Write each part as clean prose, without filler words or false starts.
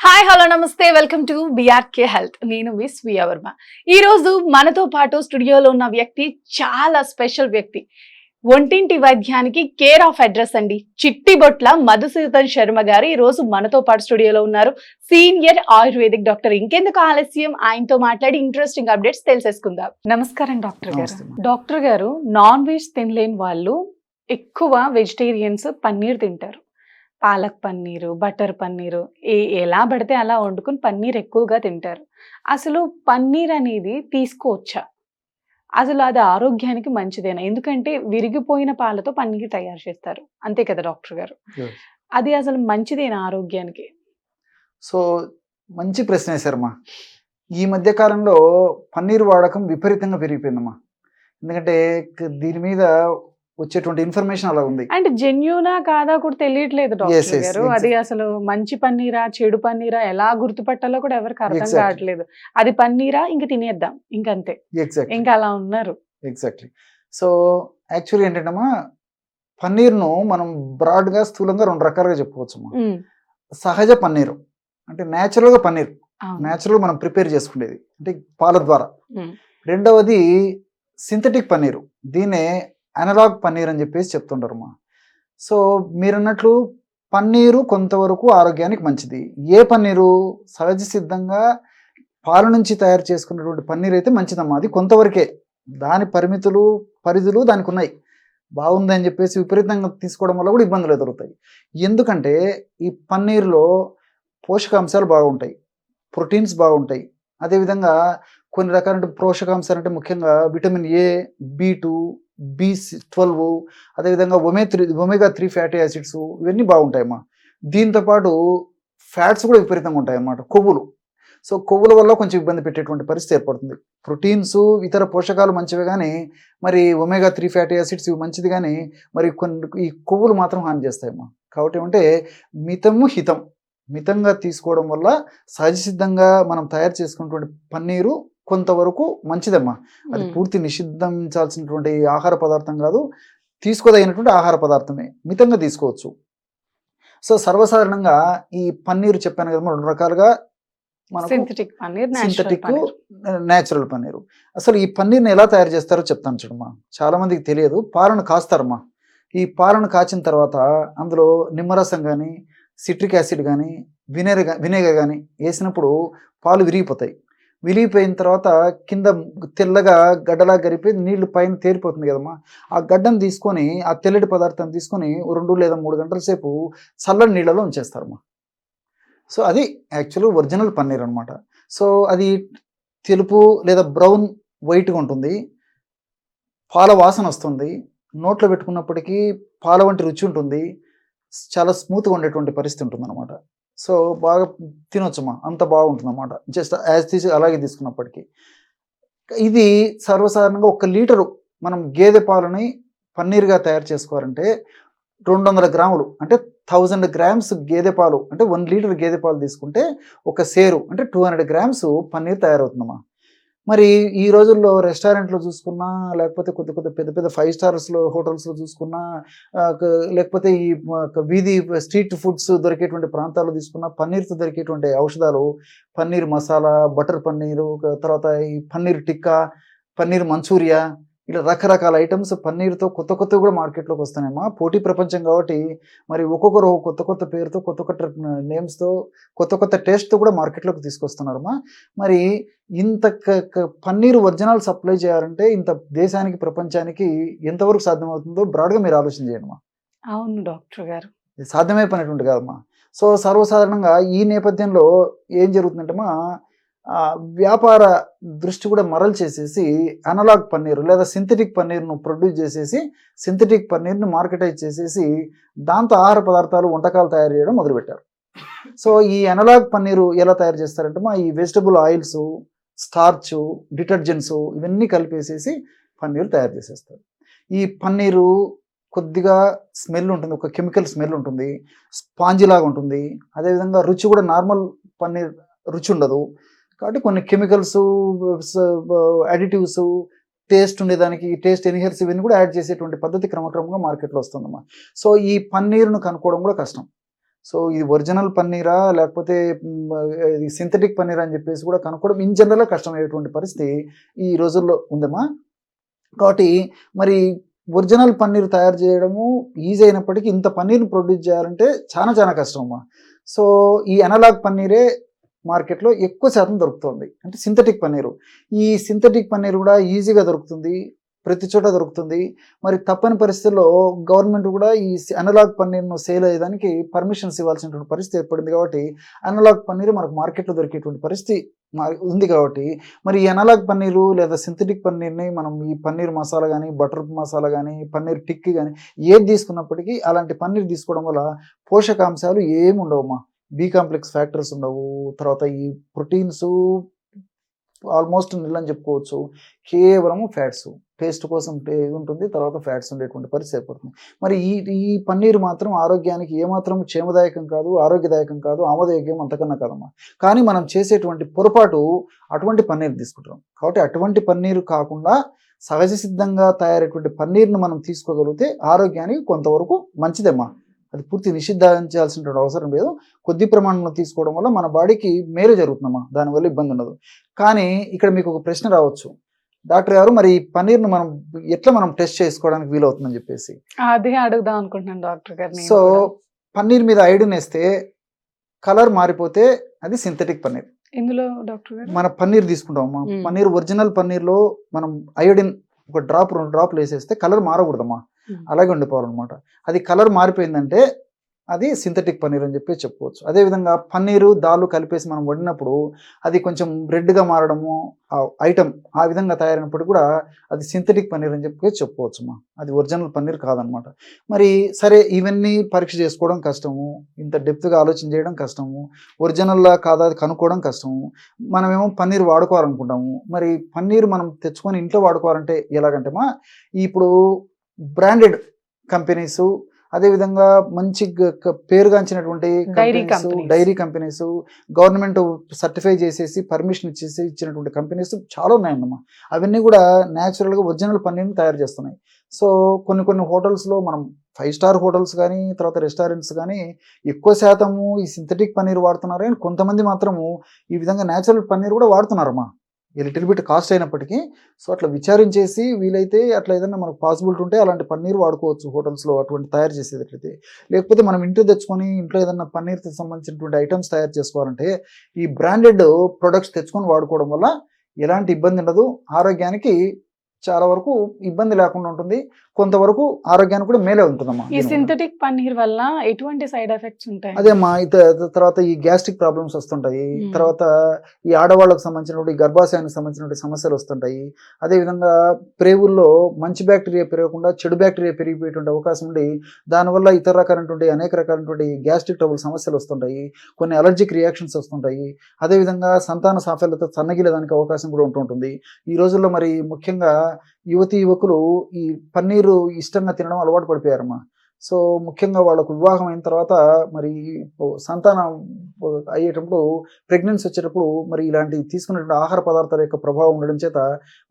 Hi hello నమస్తే welcome to BRK health. నేను miss via Varma. ఈ రోజు మనతో పాటు స్టూడియోలో ఉన్న వ్యక్తి చాలా స్పెషల్ వ్యక్తి. ఒంటింటి వైద్యానికి కేర్ ఆఫ్ అడ్రస్ అండి. చిట్టిబొట్ల మధుసూదన్ శర్మ గారు ఈ రోజు మనతో పాటు స్టూడియోలో ఉన్నారు. Senior ayurvedic doctor. ఇంకెందుకు ఆలస్యం, ఆయనతో మాట్లాడి ఇంట్రెస్టింగ్ అప్డేట్స్ తెలిసేసుకుందాం. నమస్కారం డాక్టర్ గారు. డాక్టర్ గారు, నాన్ వెజ్ తినలేని వాళ్ళు ఎక్కువ వెజిటేరియన్స్ పన్నీర్ తింటారు. పాలక్ పన్నీరు, బటర్ పన్నీరు, ఎలా పడితే అలా వండుకొని పన్నీర్ ఎక్కువగా తింటారు. అసలు పన్నీర్ అనేది తీసుకోవచ్చా? అసలు అది ఆరోగ్యానికి మంచిదేనా? ఎందుకంటే విరిగిపోయిన పాలతో పన్నీర్ తయారు చేస్తారు. అంతే కదా డాక్టర్ గారు? Yes. అది అసలు మంచిదేనా ఆరోగ్యానికి? సో మంచి ప్రశ్న వేశారమ్మా. ఈ మధ్య కాలంలో పన్నీర్ వాడకం విపరీతంగా పెరిగిపోయిందమ్మా. ఎందుకంటే దీని మీద వచ్చేటువంటి ఇన్ఫర్మేషన్ అలా ఉంది. అంటే జెన్యూనా కాదా కూడా తెలియట్లేదు Yes, డాక్టర్ yes, గారు. exactly. అది అసలు మంచి పన్నీరా, చెడు పన్నీరా ఎలా గుర్తుపట్టాలో కూడా ఎవరికి అర్థం Exactly. కావట్లేదు. అది పన్నీరా, ఇంక తినేద్దాం, ఇంకంతే. ఎగ్జాక్ట్లీ ఇంకా అలా ఉన్నారు. ఎగ్జాక్ట్లీ సో యాక్చువల్లీ ఏంటంటమ్మా, పన్నీర్ను మనం బ్రాడ్గా స్థూలంగా రెండు రకాలుగా చెప్పుకోవచ్చమ్మా. ఉమ్, సహజ పన్నీరు అంటే న్యాచురల్గా పన్నీర్, అవును. న్యాచురల్ మనం ప్రిపేర్ చేసుకునేది అంటే పాల ద్వారా. ఉమ్, రెండవది సింథటిక్ పన్నీరు, దీన్నే అనలాగ్ పన్నీర్ అని చెప్పేసి చెప్తుంటారమ్మా. సో మీరు అన్నట్లు పన్నీరు కొంతవరకు ఆరోగ్యానికి మంచిది. ఏ పన్నీరు? సహజ సిద్ధంగా పాల నుంచి తయారు చేసుకున్నటువంటి పన్నీర్ అయితే మంచిదమ్మా. అది కొంతవరకే, దాని పరిధులు దానికి ఉన్నాయి. బాగుంది అని చెప్పేసి విపరీతంగా తీసుకోవడం వల్ల కూడా ఇబ్బందులు ఎదురుతాయి. ఎందుకంటే ఈ పన్నీర్లో పోషకాంశాలు బాగుంటాయి, ప్రోటీన్స్ బాగుంటాయి. అదేవిధంగా కొన్ని రకాల పోషకాంశాలు అంటే ముఖ్యంగా విటమిన్ ఏ, B2, B12, అదేవిధంగా ఒమేగా 3 ఫ్యాటీ యాసిడ్స్, ఇవన్నీ బాగుంటాయమ్మా. దీంతోపాటు ఫ్యాట్స్ కూడా విపరీతంగా ఉంటాయి అన్నమాట, కొవ్వులు. సో కొవ్వుల వల్ల కొంచెం ఇబ్బంది పెట్టేటువంటి పరిస్థితి ఏర్పడుతుంది. ప్రోటీన్స్, ఇతర పోషకాలు మంచివే కానీ మరి ఒమేగా 3 ఫ్యాటీ యాసిడ్స్ ఇవి మంచిది, కానీ మరి కొన్ని ఈ కొవ్వులు మాత్రం హాని చేస్తాయమ్మా. కాబట్టి ఏమంటే మితము హితం, మితంగా తీసుకోవడం వల్ల సహజ సిద్ధంగా మనం తయారు చేసుకున్నటువంటి పన్నీరు కొంతవరకు మంచిదమ్మా. అది ఉమ్, పూర్తి నిషిద్ధించాల్సినటువంటి ఆహార పదార్థం కాదు, తీసుకోదగినటువంటి ఆహార పదార్థమే, మితంగా తీసుకోవచ్చు. సో సర్వసాధారణంగా ఈ పన్నీరు చెప్పాను కదా, రెండు రకాలుగా మనకు synthetic paneer, natural synthetic, paneer. Natural paneer. అసలు ఈ పన్నీర్ని ఎలా తయారు చేస్తారో చెప్తాను చూడమ్మా. చాలా మందికి తెలియదు. పాలను కాస్తారమ్మా. ఈ పాలను కాచిన తర్వాత అందులో నిమ్మరసం కానీ, సిట్రిక్ యాసిడ్ కానీ, వినేగర్ కానీ వేసినప్పుడు పాలు విరిగిపోతాయి. విరిగిపోయిన తర్వాత కింద తెల్లగా గడ్డలా గరిపి నీళ్లు పైన తేలిపోతుంది కదమ్మా. ఆ గడ్డను తీసుకొని, ఆ తెల్లటి పదార్థాన్ని తీసుకొని 2 లేదా 3 గంటల సేపు చల్లని నీళ్ళలో ఉంచేస్తారమ్మా. సో అది యాక్చువల్ ఒరిజినల్ పన్నీర్ అనమాట. సో అది తెలుపు లేదా బ్రౌన్ వైట్గా ఉంటుంది, పాల వాసన వస్తుంది, నోట్లో పెట్టుకున్నప్పటికీ పాల వంటి రుచి ఉంటుంది, చాలా స్మూత్గా ఉండేటువంటి పరిస్థితి ఉంటుంది అనమాట. సో బాగా తినొచ్చమ్మా, అంత బాగుంటుంది అన్నమాట. జస్ట్ యాజ్ అలాగే తీసుకున్నప్పటికీ. ఇది సర్వసాధారణంగా 1 లీటరు మనం గేదె పాలని పన్నీర్గా తయారు చేసుకోవాలంటే 200 గ్రాములు అంటే 1000 గ్రామ్స్ గేదె పాలు, అంటే 1 లీటర్ గేదె పాలు తీసుకుంటే ఒక సేరు అంటే 200 గ్రామ్స్ పన్నీర్ తయారవుతుందమ్మా. మరి ఈ రోజుల్లో రెస్టారెంట్లో చూసుకున్నా, లేకపోతే పెద్ద పెద్ద 5 స్టార్స్లో హోటల్స్లో చూసుకున్నా, లేకపోతే ఈ వీధి స్ట్రీట్ ఫుడ్స్ దొరికేటువంటి ప్రాంతాల్లో తీసుకున్నా, పన్నీర్తో దొరికేటువంటి ఔషధాలు, పన్నీర్ మసాలా, బటర్ పన్నీరు, తర్వాత ఈ పన్నీర్ టిక్కా, పన్నీర్ మంచూరియా, ఇలా రకరకాల ఐటమ్స్ పన్నీర్తో కొత్తవి కూడా మార్కెట్లోకి వస్తున్నాయమ్మా. పోటీ ప్రపంచం కాబట్టి మరి ఒక్కొక్కరు కొత్త పేరుతో, కొత్త నేమ్స్తో, కొత్త టేస్ట్తో కూడా మార్కెట్లోకి తీసుకొస్తున్నారమ్మా. మరి ఇంత పన్నీరు ఒరిజినల్ సప్లై చేయాలంటే ఇంత దేశానికి, ప్రపంచానికి ఎంతవరకు సాధ్యమవుతుందో బ్రాడ్గా మీరు ఆలోచన చేయండి. అవును డాక్టర్ గారు. ఇది సాధ్యమైపోయినటువంటి కాదమ్మా. సో సర్వసాధారణంగా ఈ నేపథ్యంలో ఏం జరుగుతుందంటేమా, వ్యాపార దృష్టి కూడా మరలు చేసేసి అనలాగ్ పన్నీరు లేదా సింథటిక్ పన్నీర్ను ప్రొడ్యూస్ చేసేసి, సింథటిక్ పన్నీర్ను మార్కెటైజ్ చేసేసి దాంతో ఆహార పదార్థాలు, వంటకాలు తయారు చేయడం మొదలుపెట్టారు. సో ఈ అనలాగ్ పన్నీరు ఎలా తయారు చేస్తారంటే ఈ వెజిటబుల్ ఆయిల్స్, స్టార్చ్, డిటర్జెంట్స్ ఇవన్నీ కలిపేసేసి పన్నీరు తయారు చేసేస్తారు. ఈ పన్నీరు కొద్దిగా స్మెల్ ఉంటుంది, ఒక కెమికల్ స్మెల్ ఉంటుంది, స్పాంజీ లాగా ఉంటుంది. అదేవిధంగా రుచి కూడా నార్మల్ పన్నీర్ రుచి ఉండదు. కాబట్టి కొన్ని కెమికల్స్, అడిటివ్స్, టేస్ట్ ఉండేదానికి టేస్ట్ ఎన్హాన్స్ ఇవన్నీ కూడా యాడ్ చేసేటువంటి పద్ధతి క్రమక్రమంగా మార్కెట్లో వస్తుందమ్మా. సో ఈ పన్నీరును కనుక్కోవడం కూడా కష్టం. సో ఇది ఒరిజినల్ పన్నీరా లేకపోతే ఇది సింథటిక్ పన్నీర్ అని చెప్పేసి కూడా కనుక్కోవడం ఇన్ జనరల్గా కష్టమయ్యేటువంటి పరిస్థితి ఈ రోజుల్లో ఉందమ్మా. కాబట్టి మరి ఒరిజినల్ పన్నీర్ తయారు చేయడము ఈజీ అయినప్పటికీ ఇంత పన్నీర్ని ప్రొడ్యూస్ చేయాలంటే చాలా చాలా కష్టం అమ్మా. సో ఈ అనలాగ్ పన్నీరే మార్కెట్లో ఎక్కువ శాతం దొరుకుతుంది, అంటే సింథటిక్ పన్నీరు. ఈ సింథటిక్ పన్నీర్ కూడా ఈజీగా దొరుకుతుంది, ప్రతి చోట దొరుకుతుంది. మరి తప్పని పరిస్థితుల్లో గవర్నమెంట్ కూడా ఈ అనలాగ్ పన్నీర్ను సేల్ అయ్యేదానికి పర్మిషన్స్ ఇవ్వాల్సినటువంటి పరిస్థితి ఏర్పడింది. కాబట్టి అనలాగ్ పన్నీర్ మనకు మార్కెట్లో దొరికేటువంటి పరిస్థితి ఉంది. కాబట్టి మరి ఈ అనలాగ్ పన్నీరు లేదా సింథటిక్ పన్నీర్ని మనం ఈ పన్నీర్ మసాలా కానీ, బటర్ మసాలా కానీ, పన్నీర్ టిక్కి కానీ ఏది తీసుకున్నప్పటికీ అలాంటి పన్నీర్ తీసుకోవడం వల్ల పోషకాంశాలు ఏమి ఉండవమ్మా. బి కాంప్లెక్స్ ఫ్యాక్టర్స్ ఉండవు, తర్వాత ఈ ప్రోటీన్స్ ఆల్మోస్ట్ నిల్ అని చెప్పుకోవచ్చు. కేవలము ఫ్యాట్స్, టేస్ట్ కోసం ఉంటుంది, తర్వాత ఫ్యాట్స్ ఉండేటువంటి పరిస్థితి ఏర్పడుతుంది. మరి ఈ పన్నీర్ మాత్రం ఆరోగ్యానికి ఏమాత్రం క్షేమదాయకం కాదు, ఆరోగ్యదాయకం కాదు, ఆమోదయోగ్యం అంతకన్నా కాదమ్మా. కానీ మనం చేసేటువంటి పొరపాటు అటువంటి పన్నీర్ తీసుకుంటాం. కాబట్టి అటువంటి పన్నీరు కాకుండా సహజ సిద్ధంగా తయారైనటువంటి పన్నీర్ను మనం తీసుకోగలిగితే ఆరోగ్యానికి కొంతవరకు మంచిదమ్మా. అది పూర్తి నిషిద్ధించాల్సిన అవసరం లేదు. కొద్ది ప్రమాణంలో తీసుకోవడం వల్ల మన బాడీకి మేలు జరుగుతుందమ్మా, దానివల్ల ఇబ్బంది ఉండదు. కానీ ఇక్కడ మీకు ఒక ప్రశ్న రావచ్చు, డాక్టర్ గారు మరి ఈ పన్నీర్ను మనం టెస్ట్ చేసుకోవడానికి వీలవుతుందని చెప్పేసి. అదే అడుగుదాం అనుకుంటున్నాను డాక్టర్ గారు. సో పన్నీర్ మీద ఐడిన్ వేస్తే కలర్ మారిపోతే అది సింథటిక్ పన్నీర్. ఇందులో డాక్టర్ గారు మన పన్నీర్ తీసుకుంటామమ్మా, పన్నీర్ ఒరిజినల్ పన్నీర్లో మనం అయోడిన్ ఒక డ్రాప్ 2 డ్రాప్లు వేసేస్తే కలర్ మారకూడదమ్మా, అలాగే ఉండిపోవాలన్నమాట. అది కలర్ మారిపోయిందంటే అది సింథటిక్ పన్నీర్ అని చెప్పి చెప్పుకోవచ్చు. అదేవిధంగా పన్నీరు దాలు కలిపేసి మనం వండినప్పుడు అది కొంచెం రెడ్గా మారడము ఐటమ్ ఆ విధంగా తయారైనప్పుడు కూడా అది సింథటిక్ పన్నీర్ అని చెప్పి చెప్పుకోవచ్చుమా, అది ఒరిజినల్ పన్నీర్ కాదనమాట. మరి సరే, ఇవన్నీ పరీక్ష చేసుకోవడం కష్టము, ఇంత డెప్త్గా ఆలోచన చేయడం కష్టము, ఒరిజినల్లా కాదా అది కనుక్కోవడం కష్టము. మనమేమో పన్నీర్ వాడుకోవాలనుకుంటాము, మరి పన్నీర్ మనం తెచ్చుకొని ఇంట్లో వాడుకోవాలంటే ఎలాగంటే ఇప్పుడు బ్రాండెడ్ కంపెనీసు, అదేవిధంగా మంచి పేరుగాంచినటువంటి డైరీ కంపెనీస్, గవర్నమెంట్ సర్టిఫై చేసేసి పర్మిషన్ ఇచ్చినటువంటి కంపెనీస్ చాలా ఉన్నాయన్నమా. అవన్నీ కూడా న్యాచురల్గా ఒరిజినల్ పన్నీర్ని తయారు చేస్తున్నాయి. సో కొన్ని హోటల్స్లో మనం 5 స్టార్ హోటల్స్ కానీ, తర్వాత రెస్టారెంట్స్ కానీ ఎక్కువ శాతము ఈ సింథటిక్ పన్నీర్ వాడుతున్నారు. కానీ కొంతమంది మాత్రము ఈ విధంగా న్యాచురల్ పన్నీర్ కూడా వాడుతున్నారమ్మా, లిటిల్ బిట్ కాస్ట్ అయినప్పటికీ. సో అట్లా విచారించేసి వీలైతే అట్లా ఏదైనా మనకు పాసిబిలిటీ ఉంటే అలాంటి పన్నీర్ వాడుకోవచ్చు హోటల్స్లో అటువంటి తయారు చేసేటట్లయితే. లేకపోతే మనం ఇంట్లో తెచ్చుకొని ఇంట్లో ఏదైనా పన్నీర్కి సంబంధించినటువంటి ఐటమ్స్ తయారు చేసుకోవాలంటే ఈ బ్రాండెడ్ ప్రొడక్ట్స్ తెచ్చుకొని వాడుకోవడం వల్ల ఎలాంటి ఇబ్బంది ఉండదు, ఆరోగ్యానికి చాలా వరకు ఇబ్బంది లేకుండా ఉంటుంది, కొంతవరకు ఆరోగ్యానికి కూడా మేలే ఉంటుందమ్మా. ఈ సింథటిక్ పన్నీర్ వల్ల ఎటువంటి సైడ్ ఎఫెక్ట్స్ ఉంటాయి? అదేమ్మా, తర్వాత ఈ గ్యాస్ట్రిక్ ప్రాబ్లమ్స్ వస్తుంటాయి, తర్వాత ఈ ఆడవాళ్ళకు సంబంధించినటువంటి గర్భాశయానికి సంబంధించినటువంటి సమస్యలు వస్తుంటాయి. అదేవిధంగా ప్రేవుల్లో మంచి బ్యాక్టీరియా పెరగకుండా చెడు బ్యాక్టీరియా పెరిగిపోయేటువంటి అవకాశం ఉండి దానివల్ల ఇతర రకాలైనటువంటి అనేక రకాలైనటువంటి గ్యాస్ట్రిక్ ట్రబుల్ సమస్యలు వస్తుంటాయి, కొన్ని అలర్జిక్ రియాక్షన్స్ వస్తుంటాయి. అదేవిధంగా సంతాన సాఫల్యత సన్నగిలేదానికి అవకాశం కూడా ఉంటుంటుంది. ఈ రోజుల్లో మరి ముఖ్యంగా యువకులు ఈ పన్నీరు ఇష్టంగా తినడం అలవాటు పడిపోయారమ్మా. సో ముఖ్యంగా వాళ్ళకు వివాహం అయిన తర్వాత మరి సంతానం అయ్యేటప్పుడు, ప్రెగ్నెన్సీ వచ్చేటప్పుడు మరి ఇలాంటి తీసుకున్నటువంటి ఆహార పదార్థాల యొక్క ప్రభావం ఉండడం చేత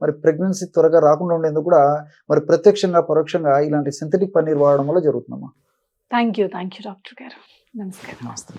మరి ప్రెగ్నెన్సీ త్వరగా రాకుండా ఉండేందుకు కూడా మరి ప్రత్యక్షంగా పరోక్షంగా ఇలాంటి సింథటిక్ పన్నీర్ వాడడం వల్ల జరుగుతుందమ్మా. థ్యాంక్ యూ డాక్టర్ గారు. నమస్కారం. నమస్తే.